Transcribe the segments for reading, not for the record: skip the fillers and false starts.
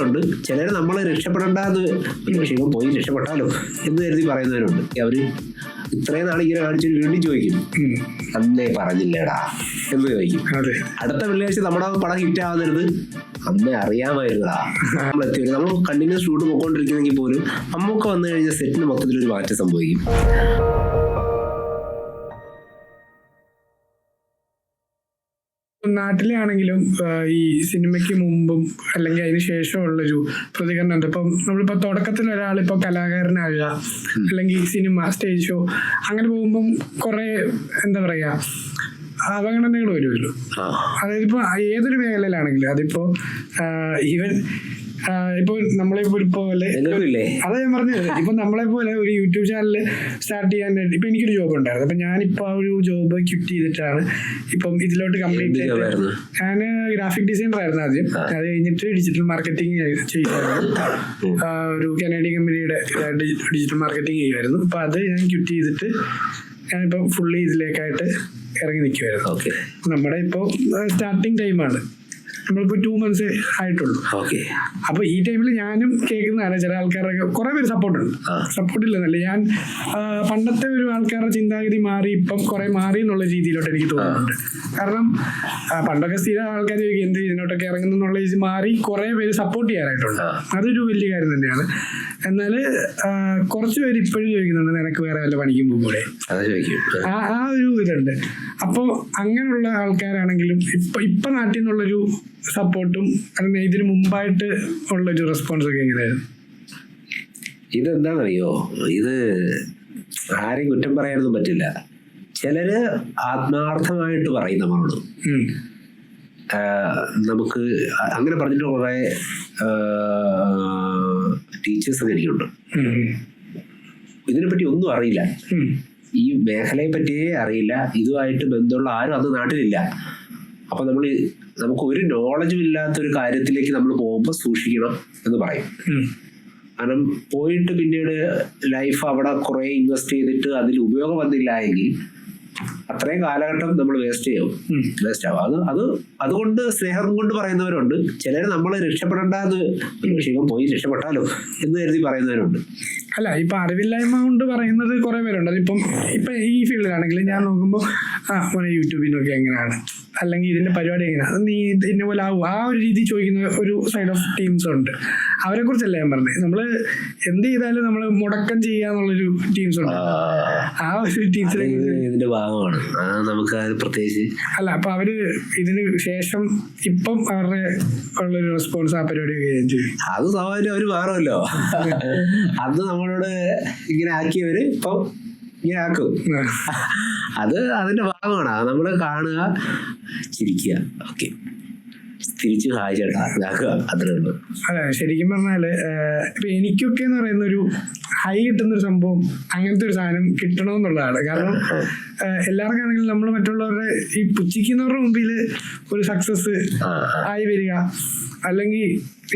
ഉണ്ട്. ചിലർ നമ്മളെ രക്ഷപ്പെടണ്ടെന്ന് ഇവൻ പോയി രക്ഷപ്പെട്ടാലോ എന്ന് കരുതി പറയുന്നവരുണ്ട്. അവര് ഇത്രയും നാൾ ഇങ്ങനെ കാണിച്ചിട്ട് വീണ്ടും ചോദിക്കും, അന്നേ പറഞ്ഞില്ലേടാ എന്ന് ചോദിക്കും. അടുത്ത വെള്ളിയാഴ്ച നമ്മുടെ പടം ഹിറ്റ് ആവുന്നത് അന്നേ അറിയാമായിരുന്നടാ. നമ്മളെത്തി നമ്മൾ കണ്ടിന്യൂസ് ഷൂട്ട് പോയിക്കൊണ്ടിരിക്കുന്നെങ്കിൽ പോലും നമുക്ക് വന്നു കഴിഞ്ഞാൽ സെറ്റിന് മൊത്തത്തിലൊരു മാറ്റം സംഭവിക്കും. നാട്ടിലെ ആണെങ്കിലും ഈ സിനിമയ്ക്ക് മുമ്പും അല്ലെങ്കിൽ അതിന് ശേഷമുള്ളൊരു പ്രതികരണം ഉണ്ട്. ഇപ്പം നമ്മളിപ്പോൾ തുടക്കത്തിൽ ഒരാളിപ്പോൾ കലാകാരനാകുക അല്ലെങ്കിൽ സിനിമ സ്റ്റേജ് ഷോ അങ്ങനെ പോകുമ്പം കുറേ എന്താ പറയുക അവഗണനകൾ വരുമല്ലോ. അതായത് ഇപ്പോൾ ഏതൊരു മേഖലയിലാണെങ്കിലും അതിപ്പോ ഈവൻ ഇപ്പൊ നമ്മളെ പോലെ അതാ ഞാൻ പറഞ്ഞത്. ഇപ്പൊ നമ്മളെ പോലെ ഒരു യൂട്യൂബ് ചാനൽ സ്റ്റാർട്ട് ചെയ്യാൻ ഇപ്പൊ എനിക്കൊരു ജോബ് ഉണ്ടായിരുന്നു. അപ്പൊ ഞാനിപ്പോ ആ ഒരു ജോബ് ക്വിറ്റ് ചെയ്തിട്ടാണ് ഇപ്പം ഇതിലോട്ട് കംപ്ലീറ്റ് ചെയ്തത്. ഞാൻ ഗ്രാഫിക് ഡിസൈനർ ആയിരുന്നു ആദ്യം. അത് കഴിഞ്ഞിട്ട് ഡിജിറ്റൽ മാർക്കറ്റിംഗ് ചെയ്യുമായിരുന്നു. ഒരു കനേഡിയൻ കമ്പനിയുടെ ഡിജിറ്റൽ മാർക്കറ്റിംഗ് ചെയ്യുമായിരുന്നു. അപ്പൊ അത് ഞാൻ ക്വിറ്റ് ചെയ്തിട്ട് ഞാനിപ്പോ ഫുള്ളി ഇതിലേക്കായിട്ട് ഇറങ്ങി നിൽക്കുമായിരുന്നു. നമ്മുടെ ഇപ്പോ സ്റ്റാർട്ടിങ് ടൈമാണ്. നമ്മളിപ്പോ 2 months ആയിട്ടുള്ളൂ. അപ്പൊ ഈ ടൈമിൽ ഞാനും കേൾക്കുന്നതാണ് ചില ആൾക്കാരൊക്കെ കുറെ പേര് സപ്പോർട്ടില്ലെന്നല്ല, ഞാൻ പണ്ടത്തെ ഒരു ആൾക്കാരുടെ ചിന്താഗതി മാറി ഇപ്പം കുറെ മാറി എന്നുള്ള രീതിയിലോട്ട് എനിക്ക് തോന്നുന്നുണ്ട്. കാരണം പണ്ടൊക്കെ സ്ഥിരം ആൾക്കാർ എന്ത് ഇതിനോട്ടൊക്കെ ഇറങ്ങുന്നു എന്നുള്ള രീതി മാറി കുറെ പേര് സപ്പോർട്ട് ചെയ്യാനായിട്ടുണ്ട്. അതൊരു വലിയ കാര്യം തന്നെയാണ്. എന്നാൽ കുറച്ച് പേര് ഇപ്പോഴും ചോദിക്കുന്നുണ്ട് നിനക്ക് വേറെ വല്ല പണിക്കും പോകുമ്പോഴേ, ആ ഒരു ഇതുണ്ട്. അപ്പോൾ അങ്ങനെയുള്ള ആൾക്കാരാണെങ്കിലും ഇപ്പൊ നാട്ടിൽ നിന്നുള്ളൊരു സപ്പോർട്ടും അല്ലെങ്കിൽ ഇതിന് മുമ്പായിട്ട് ഉള്ളൊരു റെസ്പോൺസ് ഒക്കെ എങ്ങനെയായിരുന്നു? ഇതെന്താണെന്നറിയോ, ഇത് ആരെയും കുറ്റം പറയാനൊന്നും പറ്റില്ല. ചിലര് ആത്മാർത്ഥമായിട്ട് പറയും നമ്മളോട്. നമുക്ക് അങ്ങനെ പറഞ്ഞിട്ട് കുറെ ടീച്ചേഴ്സ് ഒക്കെ എനിക്കുണ്ട്. ഇതിനെപ്പറ്റി ഒന്നും അറിയില്ല, ഈ മേഖലയെ പറ്റിയേ അറിയില്ല, ഇതുമായിട്ട് ബന്ധമുള്ള ആരും അത് നാട്ടിലില്ല. അപ്പൊ നമുക്ക് ഒരു നോളജും ഇല്ലാത്തൊരു കാര്യത്തിലേക്ക് നമ്മൾ പോകുമ്പോൾ സൂക്ഷിക്കണം എന്ന് പറയും. കാരണം പോയിട്ട് പിന്നീട് ലൈഫ് അവിടെ കുറെ ഇൻവെസ്റ്റ് ചെയ്തിട്ട് അതിൽ ഉപയോഗം വന്നില്ല എങ്കിൽ അത്രയും കാലഘട്ടം നമ്മൾ വേസ്റ്റ് ആവും. അതുകൊണ്ട് സ്നേഹം കൊണ്ട് പറയുന്നവരുണ്ട്. ചിലർ നമ്മളെ രക്ഷപ്പെടണ്ടെന്ന് ഇവൻ പോയി രക്ഷപ്പെട്ടാലോ എന്ന് കരുതി പറയുന്നവരുണ്ട്. അല്ല, ഇപ്പൊ അറിവില്ലായ്മ കൊണ്ട് പറയുന്നത് കുറെ പേരുണ്ട്. അതിപ്പം ഈ ഫീൽഡിലാണെങ്കിൽ ഞാൻ നോക്കുമ്പോൾ യൂട്യൂബിൽ നോക്കി എങ്ങനെയാണ് അല്ലെങ്കിൽ ഇതിന്റെ പരിപാടി എങ്ങനെയാണ്, നീ ഇന്ന പോലെ ആവും, ആ ഒരു രീതി ചോദിക്കുന്ന ഒരു സൈഡ് ഓഫ് ടീംസ് ഉണ്ട്. അവരെ കുറിച്ചല്ല ഞാൻ പറഞ്ഞത്. നമ്മള് എന്ത് ചെയ്താലും നമ്മൾ മുടക്കം ചെയ്യാന്നുള്ളൊരു ടീംസ് ഉണ്ട്. ആ ഒരു ടീംസിനെ ഇതിന്റെ ഭാഗമാണ് നമുക്ക് പ്രത്യേകിച്ച് അല്ല. അപ്പൊ അവര് ഇതിന് ശേഷം ഇപ്പം അവരുടെ ഉള്ളൊരു റെസ്പോൺസ് ആ പരിപാടി ചെയ്യും. അത് സ്വാഭാവികം അവര് മാറുമല്ലോ. അന്ന് നമ്മളോട് ഇങ്ങനെ ആക്കിയവര് ഇപ്പം ഇങ്ങനെ ആക്കും. അത് അതിന്റെ ഭാഗമാണ്. നമ്മള് കാണുക, ചിരിക്കുക, ഓക്കെ, തിരിച്ചു ഹായ് ചേട്ടാ ഇതാക്കുക, അത്രേ ഉള്ളൂ. അതെ, ശരിക്കും പറഞ്ഞാല് ഇപ്പൊ എനിക്കൊക്കെ എന്ന് പറയുന്ന ഒരു ഹൈ കിട്ടുന്നൊരു സംഭവം, അങ്ങനത്തെ ഒരു സാധനം കിട്ടണമെന്നുള്ളതാണ്. കാരണം എല്ലാവർക്കും ആണെങ്കിലും നമ്മൾ മറ്റുള്ളവരുടെ ഈ പുച്ഛിക്കുന്നവരുടെ മുമ്പിൽ ഒരു സക്സസ് ആയി വരിക, അല്ലെങ്കിൽ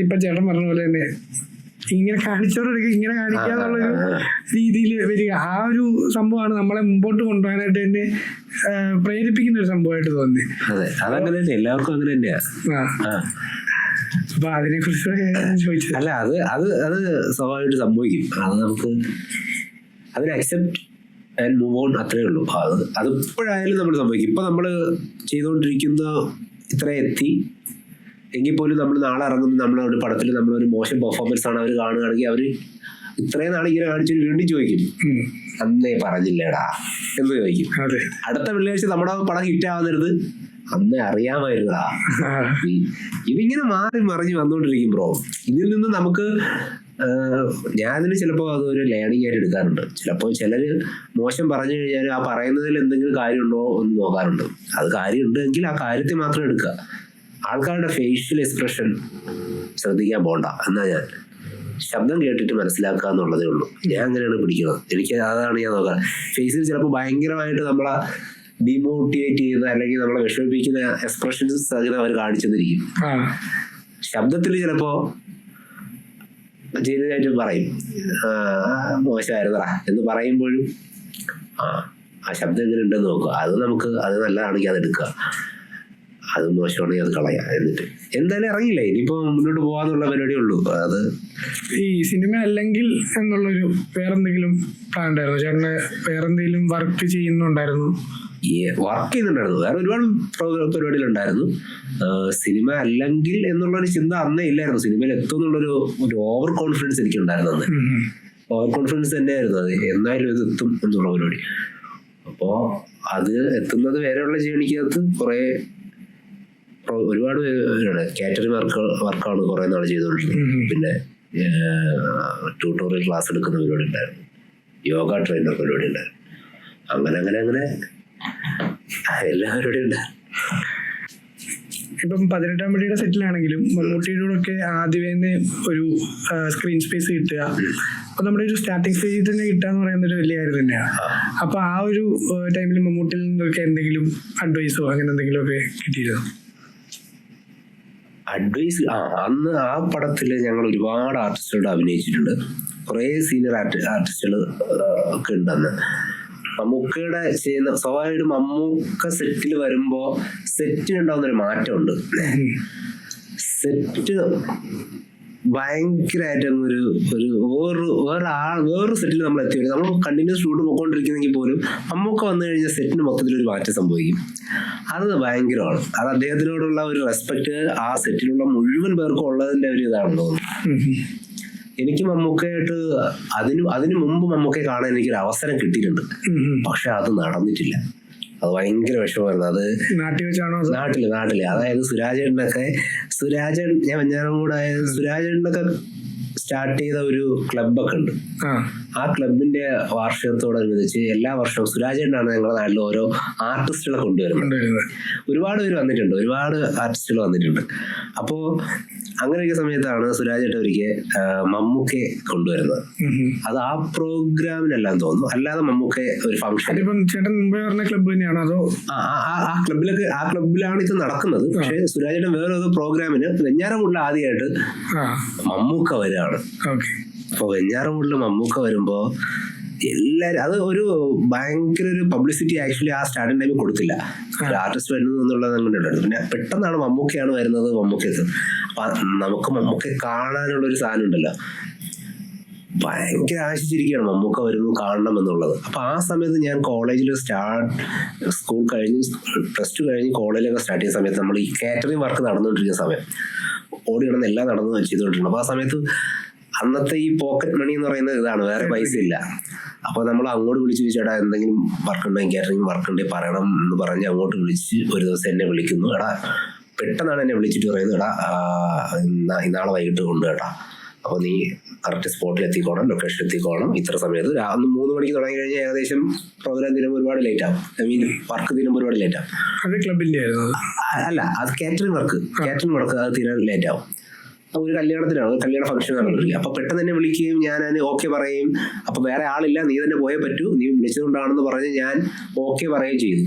ഇപ്പൊ ചേട്ടൻ പറഞ്ഞ പോലെ തന്നെ ഇങ്ങനെ കാണിച്ചവരൊക്കെ ഇങ്ങനെ കാണിക്കുക എന്നുള്ളൊരു രീതിയിൽ വരിക, ആ ഒരു സംഭവമാണ് നമ്മളെ മുമ്പോട്ട് കൊണ്ടുപോകാനായിട്ട് തന്നെ പ്രേരിപ്പിക്കുന്ന ഒരു സംഭവമായിട്ട് തോന്നി. എല്ലാവർക്കും അങ്ങനെ തന്നെയാ. അപ്പൊ അതിനെ കുറിച്ച് ചോദിച്ചത് അല്ല, അത് സ്വാഭാവികമായിട്ട് സംഭവിക്കും. അത് നമുക്ക് അതിനെ അക്സെപ്റ്റ് ആൻഡ് മൂവ് ഓൺ, അത്രേ ഉള്ളൂ. അത് ഇപ്പോഴായാലും നമ്മൾ സംഭവിക്കും. ഇപ്പൊ നമ്മൾ ചെയ്തുകൊണ്ടിരിക്കുന്ന ഇത്ര എത്തി എങ്കിൽ പോലും നമ്മൾ നാളെ ഇറങ്ങുന്ന നമ്മളൊരു പടത്തിൽ നമ്മളൊരു മോശം പെർഫോമൻസ് ആണ് അവർ കാണുകയാണെങ്കിൽ അവർ ഇത്രയും നാൾ ഇങ്ങനെ കാണിച്ചിട്ട് വീണ്ടും ചോദിക്കും, അന്നേ പറഞ്ഞില്ലേടാ എന്ന് ചോദിക്കും. അടുത്ത വെള്ളിയാഴ്ച നമ്മുടെ പടം ഹിറ്റ് ആവുന്നത് അന്നേ അറിയാമായിരുന്നടാ. ഇതിങ്ങനെ മാറി മറിഞ്ഞ് വന്നുകൊണ്ടിരിക്കും ബ്രോ. ഇതിൽ നിന്ന് നമുക്ക് ഞാനിന് ചിലപ്പോൾ അതൊരു ലേണിംഗ് ആയിട്ട് എടുക്കാറുണ്ട്. ചിലപ്പോൾ ചിലര് മോശം പറഞ്ഞു കഴിഞ്ഞാൽ ആ പറയുന്നതിൽ എന്തെങ്കിലും കാര്യമുണ്ടോ എന്ന് നോക്കാറുണ്ട്. അത് കാര്യമുണ്ടെങ്കിൽ ആ കാര്യത്തെ മാത്രം എടുക്കുക. ആൾക്കാരുടെ ഫേഷ്യൽ എക്സ്പ്രഷൻ ശ്രദ്ധിക്കാൻ പോണ്ട എന്നാ ഞാൻ ശബ്ദം കേട്ടിട്ട് മനസ്സിലാക്കുക എന്നുള്ളതേ ഉള്ളൂ. ഞാൻ അങ്ങനെയാണ് പിടിക്കുന്നത്. എനിക്ക് അതാണ് ഞാൻ നോക്കാം. ഫേസിൽ ചിലപ്പോൾ ഭയങ്കരമായിട്ട് നമ്മളെ ഡിമോട്ടിവേറ്റ് ചെയ്യുന്ന അല്ലെങ്കിൽ നമ്മളെ വിഷമിപ്പിക്കുന്ന എക്സ്പ്രഷൻസ് അവർ കാണിച്ചെന്നിരിക്കും. ശബ്ദത്തിൽ ചിലപ്പോ ചെയ്തതായിട്ട് പറയും മോശമായിരുന്നടാ എന്ന് പറയുമ്പോഴും ആ ശബ്ദം എങ്ങനെ ഉണ്ടെന്ന് നോക്കുക. അത് നല്ലതാണെങ്കിൽ അത് എടുക്കുക. അത് മോശമാണെങ്കിൽ അത് കളയാം. എന്നിട്ട് എന്തായാലും ഇറങ്ങിയില്ല, ഇനിയിപ്പോ മുന്നോട്ട് പോകാന്നുള്ള പരിപാടിയേ ഉള്ളൂ. അത് ഈ സിനിമ അല്ലെങ്കിൽ എന്നുള്ളൊരു വേറെന്തെങ്കിലും പ്ലാൻ ഉണ്ടായിരുന്നു ചേട്ടന്? വേറെന്തെങ്കിലും വർക്ക് ചെയ്യുന്നുണ്ടായിരുന്നു? ഈ വർക്ക് ചെയ്യുന്നുണ്ടായിരുന്നു, വേറെ ഒരുപാട് പരിപാടികളുണ്ടായിരുന്നു. സിനിമ അല്ലെങ്കിൽ എന്നുള്ളൊരു ചിന്ത അന്നേ ഇല്ലായിരുന്നു. സിനിമയിൽ എത്തും എന്നുള്ളൊരു ഓവർ കോൺഫിഡൻസ് എനിക്കുണ്ടായിരുന്നു അന്ന്. ഓവർ കോൺഫിഡൻസ് തന്നെയായിരുന്നു അത്, എന്തായാലും ഇത് എത്തും എന്നുള്ള പരിപാടി. അപ്പോൾ അത് എത്തുന്നത് വരെയുള്ള ജേണിക്കകത്ത് ഒരുപാട് പേരാണ്. കാറ്ററിംഗ് വർക്കാണ് കുറെ നാൾ ചെയ്തുകൊണ്ടിരുന്നത്. പിന്നെ ട്യൂട്ടോറിയൽ ക്ലാസ് എടുക്കുന്ന പരിപാടി ഉണ്ടായിരുന്നു, യോഗ ട്രെയിനർ പരിപാടി ഉണ്ടായിരുന്നു. അങ്ങനെ എല്ലാ പരിപാടിയും ഉണ്ടായിരുന്നു. ഇപ്പം 18-ാം പടിയുടെ സെറ്റിലാണെങ്കിലും മമ്മൂട്ടിയുടെ കൂടെ ഒക്കെ ആദ്യമേ ഒരു സ്ക്രീൻ സ്പേസ് കിട്ടുക, അപ്പൊ നമ്മുടെ ഒരു സ്റ്റാർട്ടിങ് സ്റ്റേജിൽ തന്നെ കിട്ടുക എന്ന് പറയുന്നത് ഒരു വലിയ കാര്യം തന്നെയാണ്. അപ്പൊ ആ ഒരു ടൈമിൽ മമ്മൂട്ടിയിൽ നിന്നൊക്കെ എന്തെങ്കിലും അഡ്വൈസോ അങ്ങനെ എന്തെങ്കിലും ഒക്കെ കിട്ടിയിരുന്നോ? അഡ്വൈസ് അന്ന് ആ പടത്തിൽ ഞങ്ങൾ ഒരുപാട് ആർട്ടിസ്റ്റുകളോട് അഭിനയിച്ചിട്ടുണ്ട്. കുറേ സീനിയർ ആർട്ടിസ്റ്റുകൾ ഒക്കെ ഉണ്ട് അന്ന്. മമ്മൂക്കയുടെ ചെയ്യുന്ന സ്വാഭാവികമായിട്ടും മമ്മൂക്ക സെറ്റിൽ വരുമ്പോൾ സെറ്റിനുണ്ടാവുന്നൊരു മാറ്റമുണ്ട്. സെറ്റ് ഭയങ്കരമായിട്ട് വേറൊരു സെറ്റിൽ നമ്മൾ എത്തി വരും. നമ്മൾ കണ്ടിന്യൂസ് ഷൂട്ട് പോയിക്കൊണ്ടിരിക്കുന്നെങ്കിൽ പോലും മമ്മൂക്ക വന്നു കഴിഞ്ഞാൽ സെറ്റിന് മൊത്തത്തിലൊരു മാറ്റം സംഭവിക്കും. അത് ഭയങ്കരമാണ്. അത് അദ്ദേഹത്തിനോടുള്ള ഒരു റെസ്പെക്ട് ആ സെറ്റിലുള്ള മുഴുവൻ പേർക്കും ഉള്ളതിന്റെ ഒരു ഇതാണെന്ന് തോന്നുന്നു. എനിക്ക് മമ്മൂക്കയായിട്ട് അതിനു മുമ്പ് മമ്മൂക്കയെ കാണാൻ എനിക്കൊരു അവസരം കിട്ടിയിട്ടുണ്ട്, പക്ഷെ അത് നടന്നിട്ടില്ല. അത് ഭയങ്കര വിഷമമായിരുന്നു. അത് നാട്ടില് അതായത് സുരാജൻ ഞാൻ വെഞ്ഞാറമൂട് സുരാജേട്ടനൊക്കെ സ്റ്റാർട്ട് ചെയ്ത ഒരു ക്ലബ്ബൊക്കെ ഉണ്ട്. ആ ക്ലബിന്റെ വാർഷികത്തോടനുബന്ധിച്ച് എല്ലാ വർഷവും സുരാജേട്ടനാണ് ഞങ്ങളുടെ നാട്ടിൽ ഓരോ ആർട്ടിസ്റ്റുകളെ കൊണ്ടുവരുന്നത്. ഒരുപാട് പേര് വന്നിട്ടുണ്ട്, ഒരുപാട് ആർട്ടിസ്റ്റുകൾ വന്നിട്ടുണ്ട്. അപ്പോ അങ്ങനെ ഒരു സമയത്താണ് സുരാജേട്ടൻ ഒരിക്കൽ മമ്മൂക്കയെ കൊണ്ടുവരുന്നത്. അത് ആ പ്രോഗ്രാമിനെല്ലാം തോന്നുന്നു, അല്ലാതെ മമ്മൂക്കെ ഒരു ഫംഗ്ഷൻ ക്ലബ് തന്നെയാണോ അതോ ആ ക്ലബിലാണ് ഇത് നടക്കുന്നത്. പക്ഷെ സുരാജേട്ടൻ വേറെ ഒരു പ്രോഗ്രാമിന് വെഞ്ഞാറമൂടിൽ ആദ്യമായിട്ട് മമ്മൂക്ക വരികയാണ്. അപ്പൊ വെഞ്ഞാറമൂടിൽ മമ്മൂക്ക വരുമ്പോ എല്ലാരും അത് ഒരു ഭയങ്കര ഒരു പബ്ലിസിറ്റി ആക്ച്വലി ആ സ്റ്റാർട്ടിംഗ് ടൈമിൽ കൊടുത്തില്ല. ഒരു ആർട്ടിസ്റ്റ് വരുന്നത് എന്നുള്ളത് അങ്ങനെ ഉണ്ടായിരുന്നു. പിന്നെ പെട്ടെന്നാണ് മമ്മൂക്കയാണ് വരുന്നത്. മമ്മൂക്കത്ത് അപ്പൊ നമുക്ക് മമ്മൂക്കെ കാണാനുള്ള ഒരു സാധനം ഉണ്ടല്ലോ, ഭയങ്കര ആശിച്ചിരിക്കുകയാണ് മമ്മൂക്ക വരുന്നു കാണണം എന്നുള്ളത്. അപ്പൊ ആ സമയത്ത് ഞാൻ കോളേജിൽ സ്കൂൾ കഴിഞ്ഞ് +2 കഴിഞ്ഞ് കോളേജിലൊക്കെ സ്റ്റാർട്ട് ചെയ്യുന്ന സമയത്ത് നമ്മൾ ഈ കാറ്ററിംഗ് വർക്ക് നടന്നുകൊണ്ടിരിക്കുന്ന സമയം, ഓടി കിടന്ന് എല്ലാം നടന്നു ചെയ്തുകൊണ്ടിരുന്നു. അപ്പൊ ആ സമയത്ത് അന്നത്തെ ഈ പോക്കറ്റ് മണി എന്ന് പറയുന്നത് ഇതാണ്, വേറെ പൈസ ഇല്ല. അപ്പൊ നമ്മൾ അങ്ങോട്ട് വിളിച്ചു ചോദിച്ചാൽ എന്തെങ്കിലും വർക്ക് ഉണ്ടെങ്കിൽ കാറ്ററിംഗ് വർക്ക് ഉണ്ടെങ്കിൽ പറയണം എന്ന് പറഞ്ഞ് അങ്ങോട്ട് വിളിച്ച് ഒരു ദിവസം എന്നെ വിളിക്കുന്നു. എടാ പെട്ടെന്നാണ് എന്നെ വിളിച്ചിട്ട് പറയുന്നത്, എടാ നാളെ വൈകിട്ട് കൊണ്ട് കേട്ടാ, അപ്പൊ നീ കറക്റ്റ് സ്പോട്ടിൽ എത്തിക്കോണം, ലൊക്കേഷൻ എത്തിക്കോണം, ഇത്ര സമയത്ത്. അന്ന് 3 മണിക്ക് തുടങ്ങി കഴിഞ്ഞാൽ ഏകദേശം പ്രോഗ്രാം തീരുമ്പോൾ ഒരുപാട് ലേറ്റ് ആവും. വർക്ക് തീരുമ്പോൾ ഒരുപാട് ലേറ്റ് ആവും. അത് ക്ലബിന്റെ അല്ല, അത് കാറ്ററിംഗ് വർക്ക് അത് തീരാൻ ലേറ്റ് ആവും. ഒരു കല്യാണത്തിനാണ്, ഒരു കല്യാണ ഫംഗ്ഷൻ നടന്നിട്ടില്ല. അപ്പൊ പെട്ടെന്ന് തന്നെ വിളിക്കുകയും ഞാൻ ഓക്കെ പറയും. അപ്പൊ വേറെ ആളില്ല, നീ തന്നെ പോയേ പറ്റൂ, നീ വിളിച്ചതുകൊണ്ടാണെന്ന് പറഞ്ഞ് ഞാൻ ഓക്കെ പറയുകയും ചെയ്തു.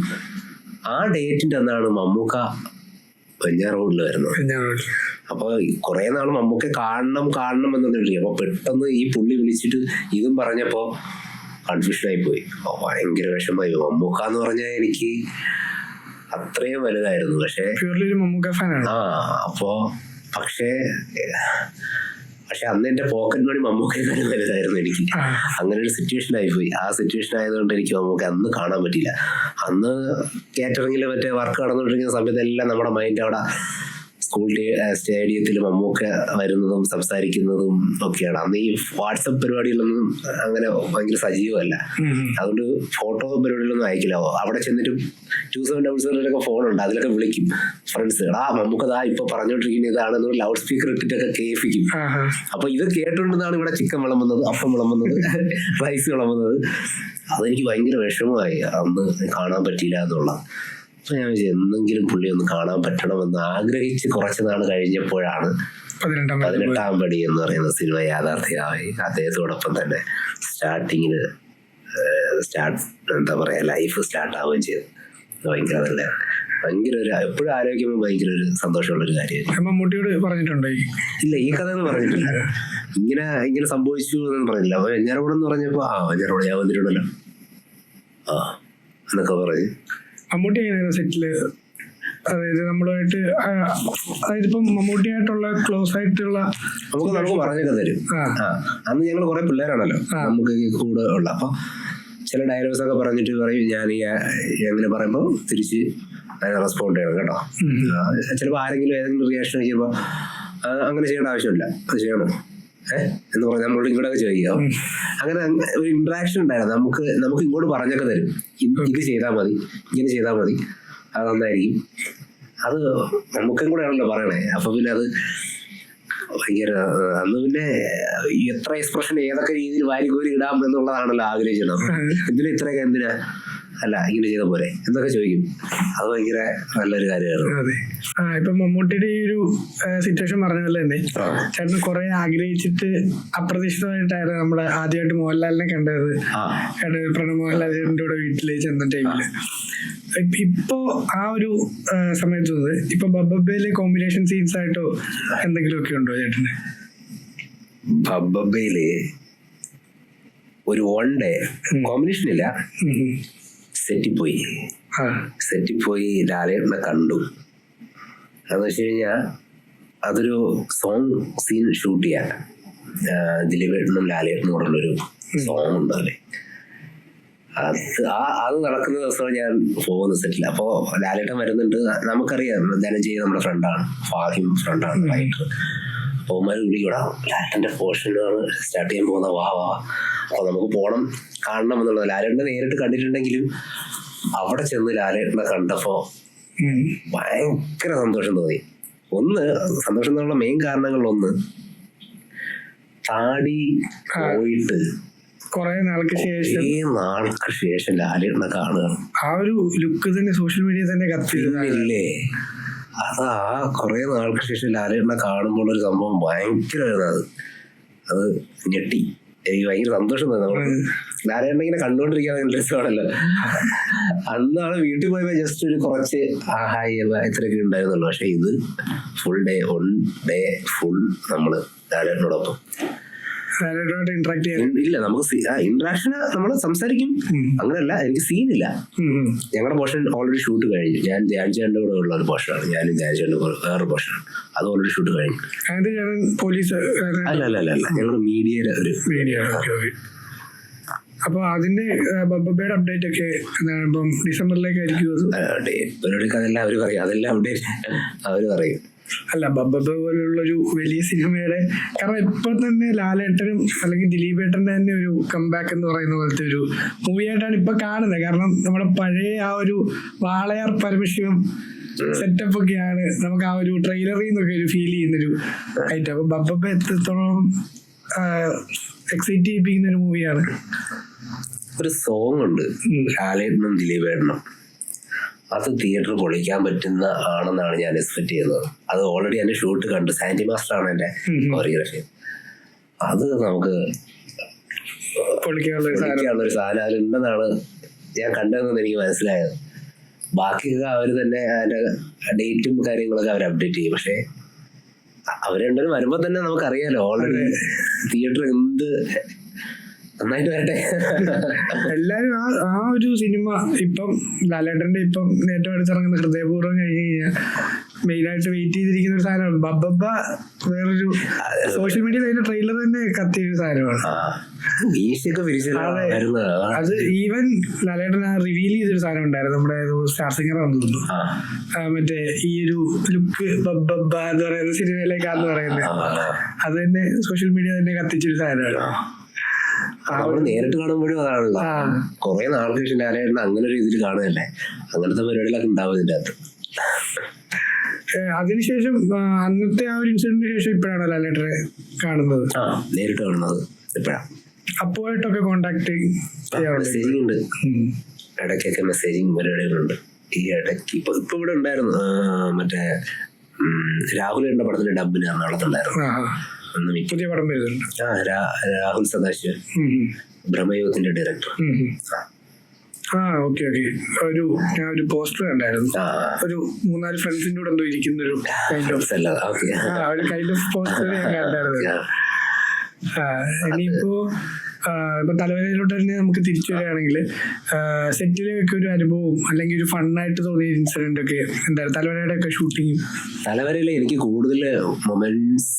ആ ഡേറ്റിന്റെ അന്നാണ് മമ്മൂക്ക വെഞ്ഞാറമൂടിൽ വരുന്നത്. അപ്പൊ കുറെ നാൾ മമ്മൂക്കെ കാണണം എന്നൊന്നും. അപ്പൊ പെട്ടെന്ന് ഈ പുള്ളി വിളിച്ചിട്ട് ഇതും പറഞ്ഞപ്പോ കൺഫ്യൂഷൻ ആയി പോയി. ഭയങ്കര വിഷമമായി. മമ്മൂക്ക എന്ന് പറഞ്ഞാൽ എനിക്ക് അത്രയും വലുതായിരുന്നു. പക്ഷെ പക്ഷേ അന്ന് എന്റെ പോക്കറ്റ് മണി മമ്മൂക്കയെക്കാളും വലുതായിരുന്നു എനിക്ക്. അങ്ങനെ ഒരു സിറ്റുവേഷൻ ആയിപ്പോയി. ആ സിറ്റുവേഷൻ ആയതുകൊണ്ട് എനിക്ക് മമ്മൂക്ക അന്ന് കാണാൻ പറ്റിയില്ല. അന്ന് കാറ്ററിംഗിൽ മറ്റേ വർക്ക് നടന്നുകൊണ്ടിരിക്കുന്ന സമയത്തെല്ലാം നമ്മുടെ മൈൻഡ് അവിടെ സ്കൂൾ സ്റ്റേഡിയത്തിൽ മമ്മൂക്ക വരുന്നതും സംസാരിക്കുന്നതും ഒക്കെയാണ്. അന്ന് ഈ വാട്സപ്പ് പരിപാടികളൊന്നും അങ്ങനെ ഭയങ്കര സജീവമല്ല. അതുകൊണ്ട് ഫോട്ടോ പരിപാടികളൊന്നും അയക്കില്ല. അവിടെ ചെന്നിട്ടും 2777 ഫോണുണ്ട്, അതിലൊക്കെ വിളിക്കും ഫ്രണ്ട്സ്. മമ്മൂക്ക ഇപ്പൊ പറഞ്ഞോണ്ടിരിക്കുന്ന ഇതാണെന്ന് ലൗഡ് സ്പീക്കർ ഇട്ടിട്ടൊക്കെ കേൾപ്പിക്കും. അപ്പൊ ഇത് കേട്ടോണ്ടെന്നാണ് ഇവിടെ ചിക്കൻ വിളമ്പുന്നത്, അപ്പം വിളമ്പുന്നത്, റൈസ് വിളമ്പുന്നത്. അതെനിക്ക് ഭയങ്കര വിഷമമായി, അന്ന് കാണാൻ പറ്റിയില്ല എന്നുള്ളത്. അപ്പൊ ഞാൻ എന്തെങ്കിലും പുള്ളി ഒന്ന് കാണാൻ പറ്റണമെന്ന് ആഗ്രഹിച്ച് കുറച്ച് നാൾ കഴിഞ്ഞപ്പോഴാണ് 18-ാം പടി എന്ന് പറയുന്ന സിനിമ യാഥാർത്ഥ്യമായി. അദ്ദേഹത്തോടൊപ്പം തന്നെ സ്റ്റാർട്ടിങ്ങില് എന്താ പറയാ ലൈഫ് സ്റ്റാർട്ട് ആവുകയും ചെയ്തു. ഭയങ്കര ഒരു എപ്പോഴും ആലോചിക്കുമ്പോൾ ഭയങ്കര ഒരു സന്തോഷമുള്ള ഒരു കാര്യമായിരുന്നു. മമ്മൂട്ടിയോട് പറഞ്ഞിട്ടുണ്ടോ? ഇല്ല, ഈ കഥ ഒന്നും പറഞ്ഞിട്ടില്ല. ഇങ്ങനെ സംഭവിച്ചു എന്നൊന്നും പറഞ്ഞില്ല. അപ്പൊ വെഞ്ഞാറമൂട് എന്ന് പറഞ്ഞപ്പോ വെഞ്ഞാറമൂട് ഞാൻ വന്നിട്ടുണ്ടല്ലോ എന്നൊക്കെ പറഞ്ഞ്. മമ്മൂട്ടി എങ്ങനെയായിരുന്നു സെറ്റില്? അതായത് നമ്മളുമായിട്ട് അതായത് ഇപ്പം മമ്മൂട്ടിയായിട്ടുള്ള ക്ലോസ് ആയിട്ടുള്ള നമുക്ക് പറഞ്ഞൊക്കെ തരും. അന്ന് ഞങ്ങൾ കുറെ പിള്ളേരാണല്ലോ നമുക്ക് കൂടെ ഉള്ള. അപ്പൊ ചില ഡയലോഗ്സ് ഒക്കെ പറഞ്ഞിട്ട് പറയും, ഞാൻ എങ്ങനെ പറയുമ്പോൾ തിരിച്ച് റെസ്പോണ്ട് ചെയ്യണം കേട്ടോ. ചിലപ്പോൾ ആരെങ്കിലും ഏതെങ്കിലും റിയാക്ഷൻ ചെയ്യുമ്പോൾ അങ്ങനെ ചെയ്യേണ്ട ആവശ്യമില്ല, അത് ചെയ്യണം എന്ന് പറഞ്ഞാൽ നമ്മളോട് ഇങ്ങോട്ടൊക്കെ ചോദിക്കാം. അങ്ങനെ ഒരു ഇന്ററാക്ഷൻ ഉണ്ടായിരുന്നു. നമുക്ക് ഇങ്ങോട്ട് പറഞ്ഞൊക്കെ തരും, ഇത് ചെയ്താൽ മതി, ഇങ്ങനെ ചെയ്താൽ മതി, അത് നന്നായിരിക്കും. അത് നമുക്കും കൂടെ ആണല്ലോ പറയണേ. അപ്പൊ പിന്നെ അത് ഭയങ്കര അന്ന് പിന്നെ എത്ര എക്സ്പ്രഷൻ ഏതൊക്കെ രീതിയിൽ വാരിക്കോരി ഇടാം എന്നുള്ളതാണല്ലോ ആഗ്രഹിച്ചത്. ഇത്രയൊക്കെ എന്തിനാ, അല്ല ഇങ്ങനെ ചെയ്ത പോലെ എന്നൊക്കെ ചോദിക്കും. അത് ഭയങ്കര നല്ലൊരു കാര്യമായിരുന്നു. അതെ. ഇപ്പൊ മമ്മൂട്ടിയുടെ ഈ ഒരു സിറ്റുവേഷൻ പറഞ്ഞതല്ലേ തന്നെ, ചേട്ടന് കുറെ ആഗ്രഹിച്ചിട്ട് അപ്രതീക്ഷിതമായിട്ടായിരുന്നു നമ്മുടെ ആദ്യമായിട്ട് മോഹൻലാലിനെ കണ്ടത്. പ്രണവ് മോഹൻലാലിന്റെ കൂടെ വീട്ടിൽ ചെന്ന ടൈമില്. ഇപ്പോ ആ ഒരു സമയത്ത് ഇപ്പൊ ബബ്ബയിലെ കോമ്പിനേഷൻ സീൻസ് ആയിട്ടോ എന്തെങ്കിലുമൊക്കെ ഉണ്ടോ ചേട്ടന്? ബബ്ബയില് ഒരു 1 ഡേ കോമ്പിനേഷൻ ഇല്ല, സെറ്റിൽ പോയി ലാലേട്ടനെ കണ്ടു. അതെന്ന് വെച്ച് കഴിഞ്ഞാൽ അതൊരു സോങ് സീൻ ഷൂട്ട് ചെയ്യാൻ ദിലീപേട്ടനും ലാലേട്ടനും കൂടെയുള്ളൊരു സോങ് ഉണ്ടല്ലേ. അത് നടക്കുന്ന ദിവസമാണ് ഞാൻ പോകുന്ന സെറ്റിൽ. അപ്പോൾ ലാലേട്ടൻ വരുന്നുണ്ട്. നമുക്കറിയാം ധനഞ്ജയ് നമ്മുടെ ഫ്രണ്ടാണ്, ഫാഹിം ഫ്രണ്ടാണ്, റൈറ്റർ. അപ്പോൾ വിളിക്കൂടാ, ലാലേട്ടൻ്റെ പോർഷനാണ് സ്റ്റാർട്ട് ചെയ്യാൻ പോകുന്ന, വാ അപ്പോൾ നമുക്ക് പോകണം, കാണണം എന്നുള്ളത്. ലാലേട്ടനെ നേരിട്ട് കണ്ടിട്ടുണ്ടെങ്കിലും അവിടെ ചെന്ന് ലാലേട്ടനെ കണ്ടപ്പോൾ ഭയങ്കര സന്തോഷം തോന്നി. സന്തോഷം എന്നുള്ള മെയിൻ കാരണങ്ങളിലൊന്ന്, താടി പോയിട്ട് കുറെ നാൾക്ക് ശേഷം ലാലേട്ടനെ കാണുകയാണ്. ആ ഒരു ലുക്ക് തന്നെ സോഷ്യൽ മീഡിയ തന്നെ കത്തില്ലേ. അതാ കുറെ നാൾക്ക് ശേഷം ലാലേട്ടനെ കാണുമ്പോൾ ഒരു സംഭവം ഭയങ്കരമായിരുന്നു. അത് ഞെട്ടി. എനിക്ക് ഭയങ്കര സന്തോഷം തോന്നി. നമുക്ക് ലാലേട്ടനെ ഇങ്ങനെ കണ്ടുകൊണ്ടിരിക്കാൻ രസമാണല്ലോ. അന്നാണ് വീട്ടിൽ പോയപ്പോ ജസ്റ്റ് ഒരു കുറച്ച് ഹായ് ഇത്രയൊക്കെ ഉണ്ടായിരുന്നുള്ളൂ. പക്ഷെ ഇത് ഫുൾ ഡേ 1 ഡേ ഫുൾ നമ്മള് ലാലേട്ടനോടൊപ്പം ഇല്ല. നമുക്ക് ഇന്ററാക്ഷൻ നമ്മൾ സംസാരിക്കും, അങ്ങനെയല്ല. എനിക്ക് സീനില്ല. ഞങ്ങളുടെ പോർഷൻ ഓൾറെഡി ഷൂട്ട് കഴിഞ്ഞു. ഞാൻ ധ്യാൻചേട്ടൻ്റെ കൂടെ ഉള്ള ഒരു പോർഷനാണ്, ഞാനും ധ്യാൻചേട്ടൻ്റെ വേറൊരു പോർഷനാണ്. അത് ഓൾറെഡി ഷൂട്ട് കഴിഞ്ഞു. അല്ല ഞങ്ങളുടെ മീഡിയയുടെ ഒരു മീഡിയ. അപ്പൊ അതിന്റെ ബബ്ബയുടെ അപ്ഡേറ്റ് ഒക്കെ ഇപ്പം ഡിസംബറിലേക്കായിരിക്കും. അതെല്ലാം അവര് പറയും, അതെല്ലാം അപ്ഡേറ്റ് അവര് പറയും. അല്ല, ബബ്ബ പോലുള്ളൊരു വലിയ സിനിമയുടെ, കാരണം ഇപ്പൊ തന്നെ ലാലേട്ടനും അല്ലെങ്കിൽ ദിലീപേട്ടന്റെ തന്നെ ഒരു കംബാക്ക് എന്ന് പറയുന്ന പോലത്തെ ഒരു മൂവിയായിട്ടാണ് ഇപ്പൊ കാണുന്നത്. കാരണം നമ്മുടെ പഴയ ആ ഒരു വാളയാർ പരമശിവം സെറ്റപ്പ് ഒക്കെയാണ് നമുക്ക് ആ ഒരു ട്രെയിലറിൽ നിന്നൊക്കെ ഒരു ഫീൽ ചെയ്യുന്നൊരു ഐറ്റം. അപ്പൊ ബബ്ബ എത്രത്തോളം എക്സൈറ്റ് ചെയ്യിപ്പിക്കുന്ന ഒരു മൂവിയാണ്. ഒരു സോങ് ഉണ്ട് ലാലേട്ടനും ദിലീപേട്ടനും, അത് തിയേറ്റർ പൊളിക്കാൻ പറ്റുന്ന ആണെന്നാണ് ഞാൻ എക്സ്പെക്ട് ചെയ്യുന്നത്. അത് ഓൾറെഡി എന്റെ ഷൂട്ട് കണ്ടു. സാന്റി മാസ്റ്റർ ആണ് എന്റെ കൊറിയോഗ്രാഫി. അത് നമുക്ക് പൊളിക്കാനുള്ള ഒരു സാധനം അതിലുണ്ടെന്നാണ് ഞാൻ കണ്ടതെന്ന് എനിക്ക് മനസ്സിലായത്. ബാക്കിയൊക്കെ അവര് തന്നെ അതിന്റെ ഡേറ്റും കാര്യങ്ങളൊക്കെ അവർ അപ്ഡേറ്റ് ചെയ്യും. പക്ഷെ അവർ രണ്ടുപേരും വരുമ്പോ തന്നെ നമുക്കറിയാലോ ഓൾറെഡി തിയേറ്റർ എന്ത് നന്നായിട്ട് വരട്ടെ. എല്ലാരും ആ ഒരു സിനിമ ഇപ്പം ലാലേട്ടന്റെ ഇപ്പം ഏറ്റവും അടുത്തിറങ്ങുന്ന ഹൃദയപൂർവ്വം കഴിഞ്ഞ് കഴിഞ്ഞാൽ മെയിനായിട്ട് വെയിറ്റ് ചെയ്തിരിക്കുന്ന ഒരു സാധനമാണ്. ബബ്ബ വേറൊരു സോഷ്യൽ മീഡിയയിൽ അതിന്റെ ട്രെയിലർ തന്നെ കത്തിയൊരു സാധനമാണ്. അത് ഈവൻ ലാലേട്ടൻ റിവീൽ ചെയ്തൊരു സാധനം ഉണ്ടായിരുന്നു, നമ്മുടെ സ്റ്റാർ സിംഗർ ആണെന്ന് തോന്നുന്നു. മറ്റേ ഈ ഒരു ലുക്ക് ബബ്ബ എന്ന് പറയുന്ന സിനിമയിലേക്കാന്ന് പറയുന്നത്, അത് തന്നെ സോഷ്യൽ മീഡിയ തന്നെ കത്തിച്ചൊരു സാധനമാണ്. നമ്മള് നേരിട്ട് കാണുമ്പോഴും അതാണല്ലോ. കുറെ നാൾക്ക് ശേഷം ലാലേട്ടൻ അങ്ങനെ ഒരു രീതിയിൽ കാണുകയല്ലേ, അങ്ങനത്തെ പരിപാടികളൊക്കെ ഉണ്ടാവും ഇതിന്റെ അകത്ത്. അതിനുശേഷം അന്നത്തെ ആ ഒരു ഇൻസിഡന്റിന് ശേഷം ഇപ്പോഴാണോ ലാലേട്ടനെ കാണുന്നത്? നേരിട്ട് കാണുന്നത് ഇപ്പോഴാണ്. അപ്പോഴായിട്ടൊക്കെ കോണ്ടാക്ട് മെസ്സേജിങ് ഉണ്ട്, ഇടയ്ക്കൊക്കെ മെസ്സേജിങ് പരിപാടികളുണ്ട്. ഈ ഇടയ്ക്ക് ഇപ്പൊ ഇവിടെ ഉണ്ടായിരുന്നു, മറ്റേ രാഹുലിന്റെ പടത്തിന്റെ ഡബിന് എറണാകുളത്തുണ്ടായിരുന്നു. പുതിയ പടം വരുന്നുണ്ട്. രാഹുൽ സദാശിവൻ, ബ്രഹ്മയുഗത്തിന്റെ ഡയറക്ടർ. ഓക്കെ. ഞാൻ ഒരു പോസ്റ്റർ കണ്ടായിരുന്നു, ഒരു 3-4 ഫ്രണ്ട്സിന്റെ കൂടെ എന്തോ ഇരിക്കുന്ന ഒരു കൈൻഡ് ഓഫ് പോസ്റ്റർ ഞാൻ കണ്ടായിരുന്നു. ഇനിയിപ്പോ ഇപ്പൊ തലവരയിലോട്ട് തന്നെ നമുക്ക് തിരിച്ചു വരികയാണെങ്കിൽ സെറ്റിലൊക്കെ ഒരു അനുഭവവും അല്ലെങ്കിൽ ഒരു ഫണ്ണായിട്ട് തോന്നിയ ഇൻസിഡന്റ് ഒക്കെ എന്തായാലും തലവരയുടെ ഒക്കെ ഷൂട്ടിങ്? തലവരയിൽ എനിക്ക് കൂടുതൽ മൊമെന്റ്സ്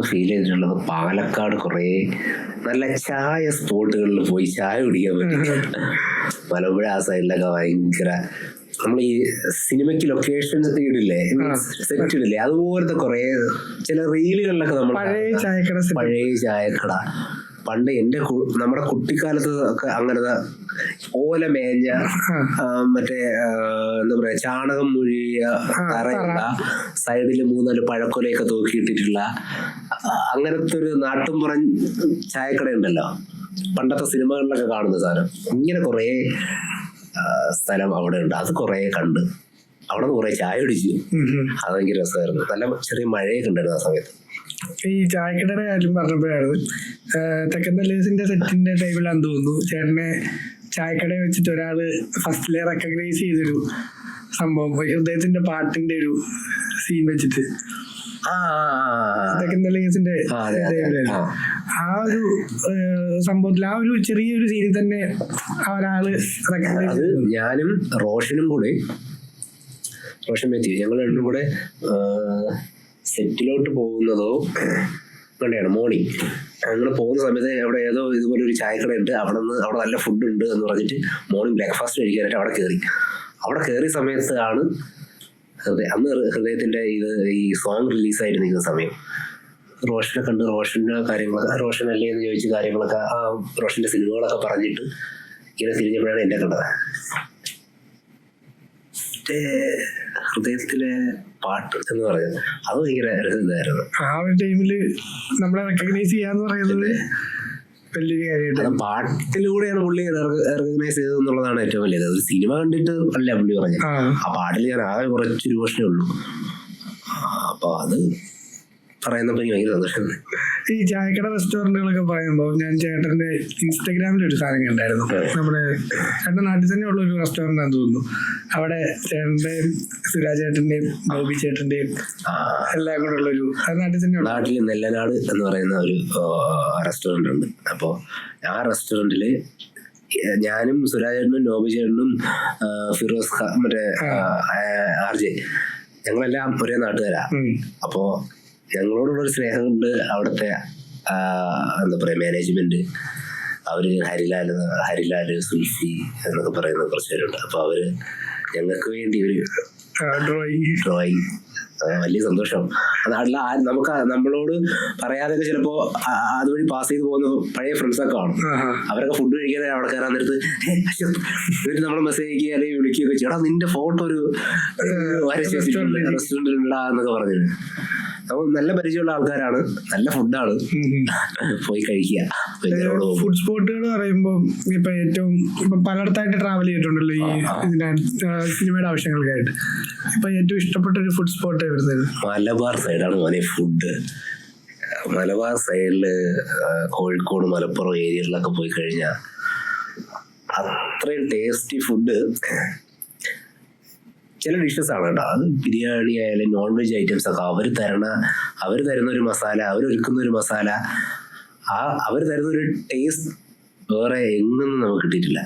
ഫീൽ ചെയ്തിട്ടുള്ളത് പാലക്കാട് കുറേ നല്ല ചായ സ്പോട്ടുകളിൽ പോയി ചായ കുടിക്കാൻ പറ്റും. മലമ്പുഴ ആ സൈഡിലൊക്കെ ഭയങ്കര നമ്മൾ ഈ സിനിമയ്ക്ക് ലൊക്കേഷൻ ഇടില്ലേ, സെറ്റ് ഇടില്ലേ, അതുപോലത്തെ കുറേ ചില റീലുകളിലൊക്കെ നമ്മൾ പഴയ ചായക്കട പണ്ട് നമ്മുടെ കുട്ടിക്കാലത്ത് ഒക്കെ അങ്ങനത്തെ ഓല മേഞ്ഞ മറ്റേ എന്താ പറയാ ചാണകം മുഴിയ തറയുള്ള സൈഡിൽ 3-4 പഴക്കൊലയൊക്കെ തൂക്കിയിട്ടിട്ടുള്ള അങ്ങനത്തെ ഒരു നാട്ടുംപുറം ചായക്കട ഉണ്ടല്ലോ, പണ്ടത്തെ സിനിമകളിലൊക്കെ കാണുന്ന സാധനം. ഇങ്ങനെ കുറേ സ്ഥലം അവിടെ ഉണ്ട്. അത് കുറേ കണ്ട് അവിടെ നിന്ന് കുറേ ചായ കുടിച്ചു. അത് ഭയങ്കര രസമായിരുന്നു. നല്ല ചെറിയ മഴയൊക്കെ ഉണ്ടായിരുന്നു ആ സമയത്ത്. ഈ ചായക്കടയുടെ കാര്യം പറഞ്ഞപ്പോഴാണ് തെക്കൻ തലേസിന്റെ സെറ്റിന്റെ ടൈമിലാന്ന് തോന്നുന്നു ചേട്ടനെ ചായക്കടയെ വെച്ചിട്ട് ഒരാള് ഫസ്റ്റിലെ റെക്കഗ്നൈസ് ചെയ്തൊരു സംഭവം, ഹൃദയത്തിന്റെ പാട്ടിന്റെ ഒരു സീൻ വെച്ചിട്ട് തെക്കൻ തലേസിന്റെ ആ ഒരു സംഭവത്തിൽ ആ ഒരു ചെറിയൊരു സീനിൽ തന്നെ ആ ഒരാള് റെക്കഗ്നൈസ് ചെയ്തു. ഞാനും റോഷനും കൂടെ, റോഷൻ മെത്തി, ഞങ്ങൾ രണ്ടും കൂടെ സെറ്റിലോട്ട് പോകുന്നതോ വേണ്ടിയാണ് മോർണിംഗ്. ഞങ്ങൾ പോകുന്ന സമയത്ത് അവിടെ ഏതോ ഇതുപോലെ ഒരു ചായക്കട ഉണ്ട്, അവിടെ നല്ല ഫുഡ് ഉണ്ട് എന്ന് പറഞ്ഞിട്ട് മോർണിംഗ് ബ്രേക്ക്ഫാസ്റ്റ് കഴിക്കാനായിട്ട് അവിടെ കയറിയ സമയത്താണ് അന്ന് ഹൃദയത്തിന്റെ ഈ സോങ് റിലീസായിട്ട് നിൽക്കുന്ന സമയം. റോഷനെ കണ്ട് റോഷന്റെ കാര്യങ്ങളൊക്കെ, റോഷൻ അല്ലേ എന്ന് ചോദിച്ച കാര്യങ്ങളൊക്കെ, ആ റോഷന്റെ സിനിമകളൊക്കെ പറഞ്ഞിട്ട് ഇങ്ങനെ തിരിഞ്ഞപ്പോഴാണ് എന്നെ കണ്ടത്. ഹൃദയത്തിലെ പാട്ട് എന്ന് പറയുന്നത് അത് ഭയങ്കര ഇതായിരുന്നു. ആ ഒരു ടൈമില് നമ്മളെ റെക്കഗ്നൈസ് ചെയ്യാന്ന് പറയുന്നത് വലിയൊരു കാര്യമായിട്ട്. പാട്ടിലൂടെയാണ് പുള്ളി റെക്കഗ്നൈസ് ചെയ്തത് എന്നുള്ളതാണ് ഏറ്റവും വലിയത്. ഒരു സിനിമ കണ്ടിട്ട് അല്ല പുള്ളി പറഞ്ഞത്. ആ പാട്ടിൽ ഞാൻ ആകെ കുറച്ചൊരു പോർഷനേ ഉള്ളൂ. അപ്പൊ അത് പറയുന്നപ്പോ എനിക്ക് ഭയങ്കര സന്തോഷമാണ്. ഈ ചായക്കട റെസ്റ്റോറന്റുകളൊക്കെ പറയുമ്പോൾ ഞാൻ ചേട്ടന്റെ ഇൻസ്റ്റാഗ്രാമിൽ ഒരു സാധനം കണ്ടായിരുന്നു. നമ്മുടെ ചേട്ടൻ്റെ നാട്ടിൽ തന്നെ ഉള്ള ഒരു റെസ്റ്റോറന്റ് ആണെന്ന് തോന്നുന്നു. അവിടെ ചേട്ടന്റെയും സുരാജ് ചേട്ടന്റെയും ബോബി ചേട്ടന്റെയും എല്ലാം കൂടെ ഉള്ളൊരു നാട്ടിൽ തന്നെ നാട്ടിൽ നെല്ലനാട് എന്ന് പറയുന്ന ഒരു റെസ്റ്റോറന്റ് ഉണ്ട്. അപ്പോൾ ആ റെസ്റ്റോറന്റില് ഞാനും സുരാജ് ചേട്ടനും നോബി ചേട്ടനും ഫിറോസ് മറ്റേ RJ ഞങ്ങളെല്ലാം ഒരേ നാട്ടുകാരാ. അപ്പോ ഞങ്ങളോടുള്ളൊരു സ്നേഹമുണ്ട്. അവിടുത്തെ എന്താ പറയാ മാനേജ്മെന്റ്, അവര് ഹരിലാല് സുൽഫി എന്നൊക്കെ പറയുന്ന കുറച്ച് പേരുണ്ട്. അപ്പൊ അവര് ഞങ്ങൾക്ക് വേണ്ടി ഒരു ഡ്രോയിങ് വലിയ സന്തോഷം. അതല്ല, നമ്മളോട് പറയാതൊക്കെ ചിലപ്പോ അതുവഴി പാസ് ചെയ്ത് പോകുന്ന പഴയ ഫ്രണ്ട്സൊക്കെ കാണും. അവരൊക്കെ ഫുഡ് കഴിക്കാൻ അവിടെ കയറാൻ നേരത്ത് എന്നിട്ട് നമ്മളെ മെസ്സേജ് അയക്കുക അല്ലെങ്കിൽ വിളിക്കുകയൊക്കെ ചേട്ടാ നിന്റെ ഫോട്ടോ ഒരു റെസ്റ്റോറന്റിൽ ഉണ്ടാ എന്നൊക്കെ പറഞ്ഞിട്ട്. അപ്പൊ നല്ല പരിചയമുള്ള ആൾക്കാരാണ്, നല്ല ഫുഡാണ്, പോയി കഴിക്കുക. ഫുഡ് സ്പോട്ടുകൾ പറയുമ്പോൾ ഇപ്പൊ ഏറ്റവും പലയിടത്തായിട്ട് ട്രാവൽ ചെയ്തിട്ടുണ്ടല്ലോ ഈ സിനിമയുടെ ആവശ്യങ്ങൾക്കായിട്ട്. ഇപ്പൊ ഏറ്റവും ഇഷ്ടപ്പെട്ട ഒരു ഫുഡ് സ്പോട്ട് വരുന്നത് മലബാർ സൈഡാണ് മോനെ. ഫുഡ് മലബാർ സൈഡില് കോഴിക്കോട് മലപ്പുറം ഏരിയകളിലൊക്കെ പോയി കഴിഞ്ഞാൽ അത്രയും ടേസ്റ്റി ഫുഡ് ചില ഡിഷസ് ആണ് കേട്ടോ. അത് ബിരിയാണി ആയാലും നോൺ വെജ് ഐറ്റംസ് ഒക്കെ അവർ തരുന്ന ഒരു മസാല, അവരൊരുക്കുന്ന ഒരു മസാല, അവർ തരുന്ന ഒരു ടേസ്റ്റ് വേറെ എങ്ങൊന്നും നമുക്ക് കിട്ടിയിട്ടില്ല.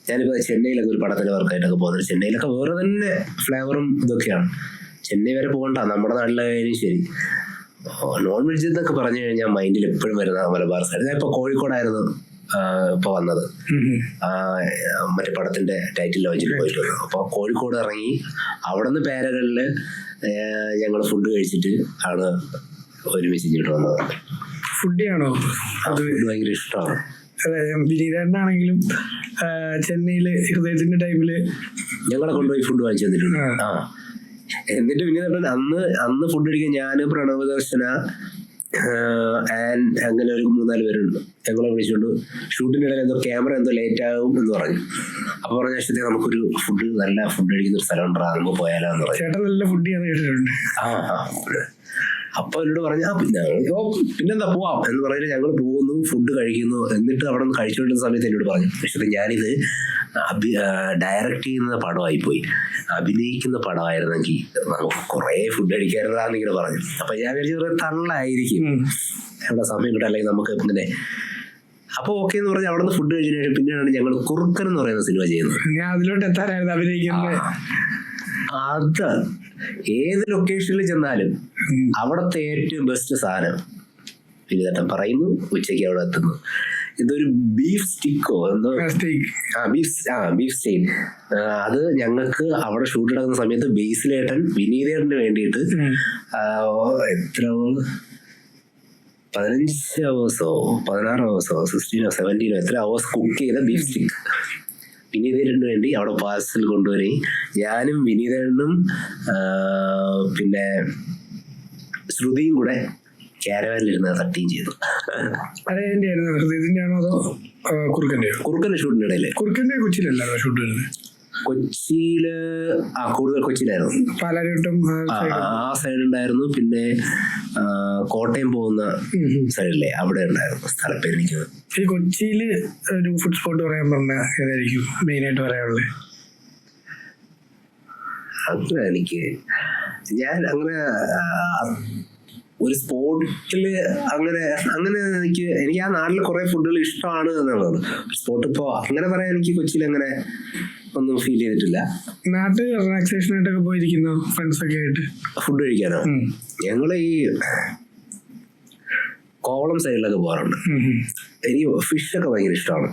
ഞാനിപ്പോ ചെന്നൈയിലൊക്കെ ഒരു പടത്തിന്റെ വർക്കായിട്ടൊക്കെ പോകുന്നത്, ചെന്നൈയിലൊക്കെ വേറെ തന്നെ ഫ്ലേവറും ഇതൊക്കെയാണ്. ചെന്നൈ വരെ പോകണ്ട, നമ്മുടെ നാട്ടിലായാലും ശരി. നോൺ വെജ് എന്നൊക്കെ പറഞ്ഞു കഴിഞ്ഞാൽ മൈൻഡിൽ എപ്പോഴും വരുന്ന മലബാർ സൈഡ്. ഞാൻ ഇപ്പൊ കോഴിക്കോടായിരുന്നു ഇപ്പൊ വന്നത്, മറ്റേ പടത്തിന്റെ ടൈറ്റിൽ ലോഞ്ചിൽ പോയിട്ട് വന്നു. അപ്പൊ കോഴിക്കോട് ഇറങ്ങി അവിടെ നിന്ന് പേരകളില് ഞങ്ങൾ ഫുഡ് കഴിച്ചിട്ട് ആണ് ഒരുമിച്ച് ഇങ്ങോട്ട് വന്നത്. ഫുഡിയാണോ? അത് ഭയങ്കര ഇഷ്ടമാണ്. വിനീതേട്ടനാണെങ്കിലും ചെന്നൈയില് ഹൃദയത്തിന്റെ ടൈമില് ഞങ്ങളെ കൊണ്ടുപോയി ഫുഡ് വാങ്ങിച്ചു തന്നിട്ടുണ്ട്. എന്നിട്ട് വിനീതേട്ടൻ അന്ന് ഫുഡ് കഴിക്കാൻ ഞാന്, പ്രണവ് ദർശന ആൻഡ് അങ്ങനെ ഒരു 3-4 പേരുണ്ട്. ഞങ്ങളെ വിളിച്ചുകൊണ്ട് ഷൂട്ടിന്റെ ഇടയിൽ എന്തോ ക്യാമറ എന്തോ ലേറ്റ് ആകും എന്ന് പറഞ്ഞു. അപ്പൊ പറഞ്ഞ ശരി നമുക്കൊരു നല്ല ഫുഡ് കഴിക്കുന്ന ഒരു സ്ഥലം ഉണ്ടാ, നമുക്ക് പോയാലോ എന്ന് പറഞ്ഞു. ചേട്ടൻ നല്ല ഫുഡ് ചെയ്യാൻ കേട്ടിട്ടുണ്ട്. അപ്പൊ എന്നോട് പറഞ്ഞു പിന്നെന്താ പോവാം എന്ന് പറഞ്ഞിട്ട് ഞങ്ങൾ പോകുന്നു, ഫുഡ് കഴിക്കുന്നു. എന്നിട്ട് അവിടെ നിന്ന് കഴിച്ചുകൊണ്ടിരുന്ന സമയത്ത് എന്നോട് പറഞ്ഞു, പക്ഷേ ഞാനിത് ഡയറക്റ്റ് ചെയ്യുന്ന പടമായി പോയി, അഭിനയിക്കുന്ന പടമായിരുന്നെങ്കിൽ നമുക്ക് കുറെ ഫുഡ് കഴിക്കാറുള്ളതാന്ന് ഇങ്ങനെ പറഞ്ഞു. അപ്പൊ ഞാൻ വിചാരിച്ചു തള്ളായിരിക്കും, എവിടെ സമയം കിട്ടും, അല്ലെങ്കിൽ നമുക്ക് ഇങ്ങനെ അപ്പോൾ ഓക്കെ എന്ന് പറഞ്ഞ് അവിടെ നിന്ന് ഫുഡ് കഴിച്ചതിന് ശേഷം പിന്നെയാണ് ഞങ്ങൾ കുറുക്കൻ എന്ന് പറയുന്ന സിനിമ ചെയ്യുന്നത്. ഞാൻ അതിലോട്ട് എത്താനായിരുന്നു അഭിനയിക്കുന്നത്. അത് ഏത് ലൊക്കേഷനിൽ ചെന്നാലും അവിടുത്തെ ഏറ്റവും ബെസ്റ്റ് സാധനം വിനീതേട്ടൻ പറയുന്നു, ഉച്ചയ്ക്ക് അവിടെ എത്തുന്നു. ഇതൊരു ബീഫ് സ്റ്റിക്കോ എന്തോ, ബീഫ് സ്റ്റേക്ക്. അത് ഞങ്ങൾക്ക് അവിടെ ഷൂട്ട് നടക്കുന്ന സമയത്ത് ബേസിലേട്ടൻ വിനീതേട്ടന് വേണ്ടിയിട്ട് എത്ര 15 hours 16 hours 16 or 17 എത്ര hours കുക്ക് ചെയ്ത ബീഫ് സ്റ്റിക്ക് വിനീതേട്ടന് വേണ്ടി അവിടെ പാർസൽ കൊണ്ടുവരികയും ഞാനും വിനീതേട്ടനും പിന്നെ ശ്രുതിയും കൂടെ ക്യാരവാനിലിരുന്ന് തട്ടുകയും ചെയ്തു. കുറുക്കന്റെ ഷൂട്ടിന്റെ ഇടയില്. കുറുക്കന്റെ കൊച്ചിയിലല്ലോ ഷൂട്ട് വരുന്നത്? കൊച്ചിയില് കൂടുതൽ കൊച്ചിയിലായിരുന്നു. പാലാരിവട്ടം ആ സൈഡ് ഉണ്ടായിരുന്നു. പിന്നെ കോട്ടയം പോകുന്ന സൈഡിലെ അവിടെ ഉണ്ടായിരുന്നു. സ്ഥലപ്പേര് എനിക്ക് ഈ കൊച്ചിയില് ഒരു ഫുഡ് സ്പോട്ട് പറയാൻ പറഞ്ഞ ഏതായിരിക്കും മെയിൻ ആയിട്ട് പറയാനുള്ളത്? അങ്ങനെ എനിക്ക് ഞാൻ അങ്ങനെ ഒരു സ്പോട്ടില് അങ്ങനെ എനിക്ക് ആ നാട്ടിൽ കുറെ ഫുഡുകൾ ഇഷ്ടമാണ് എന്നുള്ളതാണ്. സ്പോട്ട് ഇപ്പോ അങ്ങനെ പറയാൻ എനിക്ക് കൊച്ചിയിൽ അങ്ങനെ ഒന്നും ഫീൽ ചെയ്തിട്ടില്ല. നാട്ടിൽ റിലാക്സേഷൻ ആയിട്ടൊക്കെ പോയിരിക്കുന്നു ഫ്രണ്ട്സ് ഒക്കെ ആയിട്ട് ഫുഡ് കഴിക്കാനോ? ഞങ്ങള് ഈ കോവളം സൈഡിലൊക്കെ പോകാറുണ്ട്. എനിക്ക് ഫിഷൊക്കെ ഭയങ്കര ഇഷ്ടമാണ്.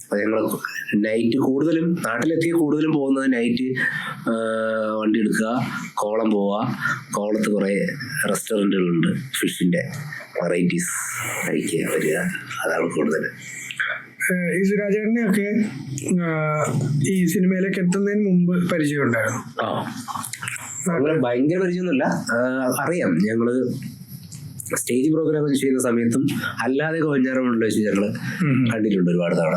അപ്പൊ ഞങ്ങള് നൈറ്റ് കൂടുതലും നാട്ടിലെത്തിയ കൂടുതലും പോകുന്നത് നൈറ്റ് വണ്ടി എടുക്കുക, കോവളം പോവുക. കോവളത്ത് കുറെ റെസ്റ്റോറൻറ്റുകളുണ്ട്, ഫിഷിന്റെ വെറൈറ്റീസ് കഴിക്കുക വരിക, അതാണ് കൂടുതൽ. ഈ സുരാജേട്ടനെയൊക്കെ ഈ സിനിമയിലേക്ക് എത്തുന്നതിന് മുമ്പ് പരിചയം ഉണ്ടായിരുന്നു? അങ്ങനെ ഭയങ്കര പരിചയമൊന്നുമില്ല, അറിയാം. ഞങ്ങള് സ്റ്റേജ് പ്രോഗ്രാം ചെയ്യുന്ന സമയത്തും അല്ലാതെ കോഞ്ഞാറമുള്ള വെച്ച് ഞങ്ങള് കണ്ടിട്ടുണ്ട് ഒരുപാട് തവണ.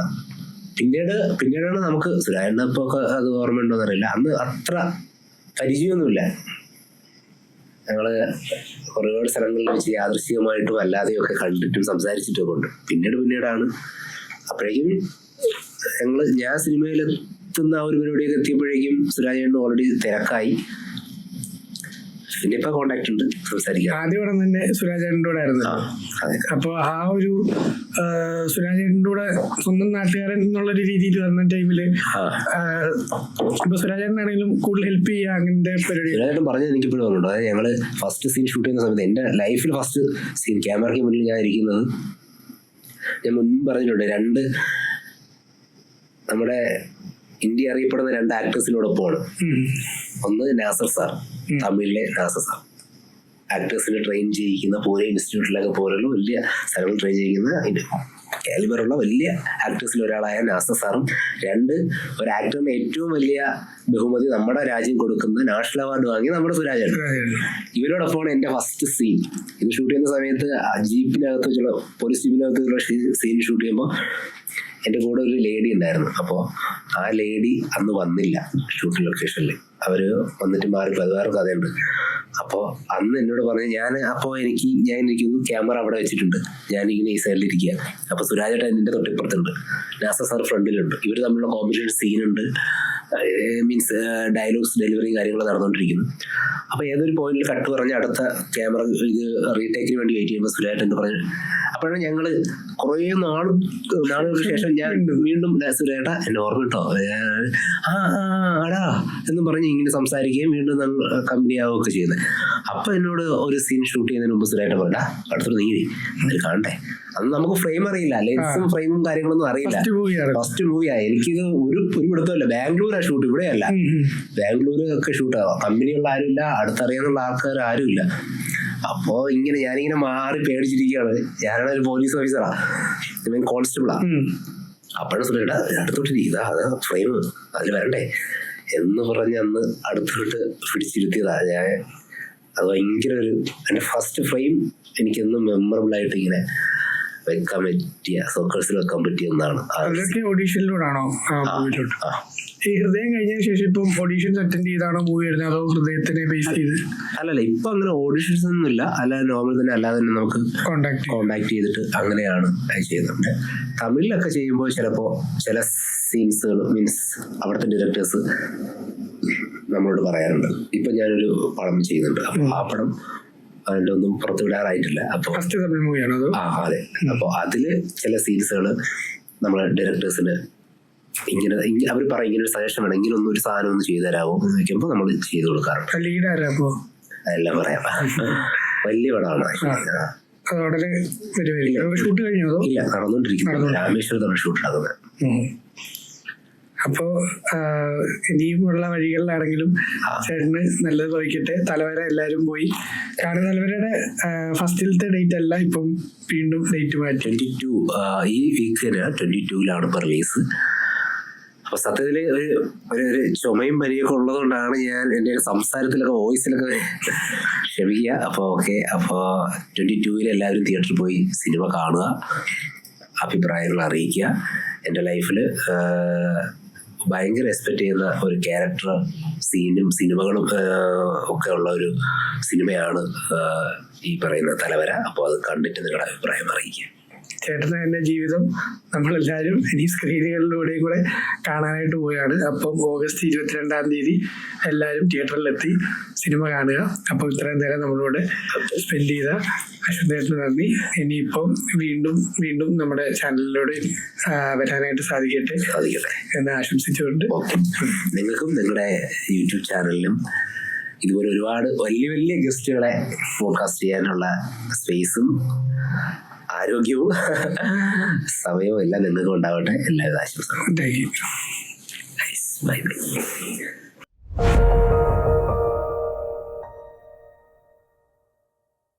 പിന്നീടാണ് നമുക്ക് സുരാജേട്ടനെ ഇപ്പൊ അത് ഓർമ്മയുണ്ടോന്ന് അറിയില്ല, അന്ന് അത്ര പരിചയമൊന്നുമില്ല. ഞങ്ങള് ഒരുപാട് സ്ഥലങ്ങളിൽ വെച്ച് യാദൃശ്ചികമായിട്ടും അല്ലാതെയും ഒക്കെ കണ്ടിട്ടും സംസാരിച്ചിട്ടൊക്കെ ഉണ്ട്. പിന്നീടാണ് അപ്പോഴേക്കും ഞാൻ സിനിമയിലെത്തുന്ന ആ ഒരു പരിപാടിയൊക്കെ എത്തിയപ്പോഴേക്കും സുരാജേട്ടൻ ഓൾറെഡി തിരക്കായി. പിന്നെ ഇപ്പൊ കോണ്ടാക്ട് ഉണ്ട്, സംസാരിക്കാം. ആദ്യം തന്നെ സുരാജേട്ടൻ്റെ കൂടെ ആയിരുന്നു. അപ്പൊ ആ ഒരു സുരാജേട്ടൻ്റെ കൂടെ സ്വന്തം നാട്ടുകാരൻ എന്നുള്ളൊരു രീതിയിൽ വന്ന ടൈമില് ഇപ്പൊ സുരാജേട്ടനാണെങ്കിലും കൂടുതൽ ഹെൽപ്പ് ചെയ്യുക അങ്ങനത്തെ പരിപാടി. സുരാജേട്ടൻ പറഞ്ഞത് എനിക്കിപ്പോഴും ഓർമ്മയുണ്ട്. അതായത് ഞങ്ങള് ഫസ്റ്റ് സീൻ ഷൂട്ട് ചെയ്യുന്ന സമയത്ത് എന്റെ ലൈഫിൽ ഫസ്റ്റ് സീൻ ക്യാമറയ്ക്ക് മുന്നിൽ ഞാൻ ഇരിക്കുന്നത്, ഞാൻ മുൻപ് പറഞ്ഞിട്ടുണ്ട്, നമ്മുടെ ഇന്ത്യ അറിയപ്പെടുന്ന 2 ആക്ടേഴ്സിനോടൊപ്പമാണ്. ഒന്ന് നാസർ സാർ, തമിഴിലെ നാസർ സാർ, ആക്ടേഴ്സിനെ ട്രെയിൻ ചെയ്യിക്കുന്ന പൂനെ ഇൻസ്റ്റിറ്റ്യൂട്ടിലൊക്കെ പോലുള്ള വലിയ സ്ഥലങ്ങൾ ട്രെയിൻ ചെയ്യിക്കുന്ന കാലിബറുള്ള വലിയ ആക്ടേഴ്സിൽ ഒരാളായ നാസർ സാറും, 2 ഒരു ആക്ടറിന് ഏറ്റവും വലിയ ബഹുമതി നമ്മുടെ രാജ്യം കൊടുക്കുന്ന നാഷണൽ അവാർഡ് വാങ്ങിയ നമ്മുടെ സുരാജേട്ടൻ. ഇവരോടൊപ്പമാണ് എന്റെ ഫസ്റ്റ് സീൻ. ഇത് ഷൂട്ട് ചെയ്യുന്ന സമയത്ത് ജീപ്പിനകത്ത് വെച്ചുള്ള പോലീസ് ജീപ്പിനകത്തുള്ള സീൻ ഷൂട്ട് ചെയ്യുമ്പോൾ എൻ്റെ കൂടെ ഒരു ലേഡി ഉണ്ടായിരുന്നു. അപ്പോൾ ആ ലേഡി അന്ന് വന്നില്ല ഷൂട്ടിംഗ് ലൊക്കേഷനിൽ. അവര് വന്നിട്ട് മാറിപ്പോയി, അത് വേറെ കഥയുണ്ട്. അപ്പോൾ അന്ന് എന്നോട് പറഞ്ഞു, ഞാൻ ഇരിക്കുന്നു, ക്യാമറ അവിടെ വെച്ചിട്ടുണ്ട്, ഞാനിങ്ങനെ ഈ സൈഡിലിരിക്കുക. അപ്പോൾ സുരാജേട്ടൻ എൻ്റെ തൊട്ടിപ്പുറത്തുണ്ട്, നാസർ സാർ ഫ്രണ്ടിലുണ്ട്. ഇവർ തമ്മിലുള്ള കോമ്പറ്റീഷൻ സീനുണ്ട്, മീൻസ് ഡയലോഗ്സ് ഡെലിവറി കാര്യങ്ങൾ നടന്നുകൊണ്ടിരിക്കുന്നു. അപ്പോൾ ഏതൊരു പോയിന്റിൽ കട്ട് പറഞ്ഞ് അടുത്ത ക്യാമറ ഇത് റീടേക്കിന് വേണ്ടി വെയിറ്റ് ചെയ്യുമ്പോൾ സുരാജേട്ടൻ പറഞ്ഞു. അപ്പോഴാണ് ഞങ്ങള് കുറേ നാളുകൾക്ക് ശേഷം ഞാൻ വീണ്ടും സുരേട്ട എന്നെ ഓർമ്മ കിട്ടോ ആടാ എന്നും പറഞ്ഞ് ഇങ്ങനെ സംസാരിക്കുകയും വീണ്ടും കമ്പനി ആവുകയൊക്കെ ചെയ്യുന്നത്. അപ്പൊ എന്നോട് ഒരു സീൻ ഷൂട്ട് ചെയ്യുന്നതിന് മുമ്പ് സുരേട്ട പറയണ്ട അടുത്തൊരു നീ അത് കാണണ്ടേ. അന്ന് നമുക്ക് ഫ്രെയിം അറിയില്ല, ലെൻസും ഫ്രെയിമും കാര്യങ്ങളൊന്നും അറിയില്ല. ഫസ്റ്റ് മൂവിയായി. എനിക്കിത് ഒരു പിടുത്തമല്ല. ബാംഗ്ലൂരാ ഷൂട്ട്, ഇവിടെയല്ല. ബാംഗ്ലൂർ ഒക്കെ ഷൂട്ടാവാം, കമ്പനിയുള്ള ആരുമില്ല, അടുത്തറിയാനുള്ള ആൾക്കാർ ആരുമില്ല. അപ്പോ ഞാനിങ്ങനെ മാറി പേടിച്ചിരിക്കുകയാണ്. ഞാനാണ് ഒരു പോലീസ് ഓഫീസറാ, കോൺസ്റ്റബിളാ. അപ്പോഴും സുരേട്ട അടുത്തോട്ട് ഇതാ അത് ഫ്രെയിം അതിൽ വരണ്ടേ എന്ന് പറഞ്ഞ് അന്ന് അടുത്തോട്ട് പിടിച്ചിരുത്തിയതാ ഞാൻ. അത് ഭയങ്കര എൻ്റെ ഫസ്റ്റ് ഫ്രെയിം എനിക്കൊന്നും മെമ്മറബിൾ ആയിട്ട് ഇങ്ങനെ വെക്കാൻ പറ്റിയ, സോക്കേഴ്സിൽ വെക്കാൻ പറ്റിയ ഒന്നാണ്. ഓഡീഷനിലൂടാണോ ഈ ഹൃദയം കഴിഞ്ഞതിന് ശേഷം ഇപ്പം ഓഡീഷൻസ് അറ്റൻഡ് ചെയ്താണോ മൂവി വരുന്നത്, അതോ ഹൃദയത്തിനെ ബേസ് ചെയ്ത്? അല്ലല്ല, ഇപ്പൊ അങ്ങനെ ഓഡീഷൻസ് ഒന്നുമില്ല. അല്ലാതെ നോർമൽ തന്നെ അല്ലാതെ തന്നെ നമുക്ക് കോണ്ടാക്ട് ചെയ്തിട്ട് അങ്ങനെയാണ് ചെയ്യുന്നുണ്ട്. തമിഴിലൊക്കെ ചെയ്യുമ്പോൾ ചിലപ്പോൾ ചില സീൻസുകൾ മീൻസ് അവിടുത്തെ ഡയറക്ടേഴ്സ് നമ്മളോട് പറയാറുണ്ട്. ഇപ്പൊ ഞാനൊരു പടം ചെയ്യുന്നുണ്ട്, അപ്പൊ ആ പടം അതിൻ്റെ ഒന്നും പുറത്തു വിടാറായിട്ടില്ല. അപ്പോൾ ഫസ്റ്റ് തമിഴ് മൂവിയാണോ അതോ? അതെ. അപ്പോൾ അതില് ചില സീൻസുകൾ നമ്മളെ ഡയറക്ടേഴ്സിന് ഇങ്ങനെ അവർ പറയും ഇങ്ങനെ ഒരു സജഷൻ വേണം, ഇങ്ങനെ ഒന്നും ഒരു സാധനം ഒന്ന് ചെയ്തു തരാമോ എന്ന് ചോദിക്കുമ്പോൾ നമ്മൾ ചെയ്തു കൊടുക്കാറുണ്ട്. ലീഡ് ആരാ അപ്പോ? അതെല്ലാം പറയാം. വലിയ പടമാണ്. അത് ഉടനെ വരുമായിരിക്കും. ഷൂട്ട് കഴിഞ്ഞോ അതോ? ഇല്ല, നടന്നുകൊണ്ടിരിക്കുന്നു. രാമേശ്വരത്താണ് ഷൂട്ട് നടക്കുന്നത്. അപ്പോ ഇനിയുമുള്ള വഴികളിലാണെങ്കിലും ചേട്ടന് നല്ലത് ഭവിക്കട്ടെ. തലവര എല്ലാരും പോയി കാരണം തലവരയുടെ ഫസ്റ്റിലത്തെ ഡേറ്റ് അല്ല, ഇപ്പം വീണ്ടും ഡേറ്റ് മാറ്റി 22 ഈ വീക്കിന് 22-ലാണ് ഇപ്പൊ റിലീസ്. അപ്പൊ സത്യത്തില് ഒരു ചുമയും പനിയൊക്കെ ഉള്ളതുകൊണ്ടാണ് ഞാൻ എൻ്റെ സംസാരത്തിലൊക്കെ വോയിസിലൊക്കെ ക്ഷമിക്കുക. അപ്പോൾ ഓക്കെ. അപ്പോൾ 22-ൽ എല്ലാവരും തിയേറ്ററിൽ പോയി സിനിമ കാണുക, അഭിപ്രായങ്ങൾ അറിയിക്കുക. എൻ്റെ ലൈഫിൽ ഭയങ്കര എക്സ്പെക്ട് ചെയ്യുന്ന ഒരു ക്യാരക്ടർ സിനിമകളും ഒക്കെ ഉള്ള ഒരു സിനിമയാണ് ഈ പറയുന്ന തലവര. അപ്പോൾ അത് കണ്ടിട്ട് നിങ്ങളുടെ അഭിപ്രായം അറിയിക്കുക. ചേട്ടന് എൻ്റെ ജീവിതം നമ്മളെല്ലാവരും ഇനി സ്ക്രീനുകളിലൂടെയും കൂടെ കാണാനായിട്ട് പോവുകയാണ്. അപ്പം ഓഗസ്റ്റ് 22-ാം തീയതി എല്ലാവരും തിയേറ്ററിലെത്തി സിനിമ കാണുക. അപ്പോൾ ഇത്രയും നേരം നമ്മളോട് സ്പെൻഡ് ചെയ്ത അശ്വന്തേട്ടന് നന്ദി. ഇനിയിപ്പം വീണ്ടും നമ്മുടെ ചാനലിലൂടെ വരാനായിട്ട് സാധിക്കട്ടെ എന്ന് ആശംസിച്ചുകൊണ്ട് നിങ്ങൾക്കും നിങ്ങളുടെ യൂട്യൂബ് ചാനലിലും ഇതുപോലെ ഒരുപാട് വലിയ വലിയ ഗസ്റ്റുകളെ ഫോഡ്കാസ്റ്റ് ചെയ്യാനുള്ള സ്പേസും ആരോഗ്യവും സമയവും എല്ലാം നിങ്ങൾക്ക് ഉണ്ടാവട്ടെ. എല്ലാവിധ ആശംസകളും. Thank you. Bye bye.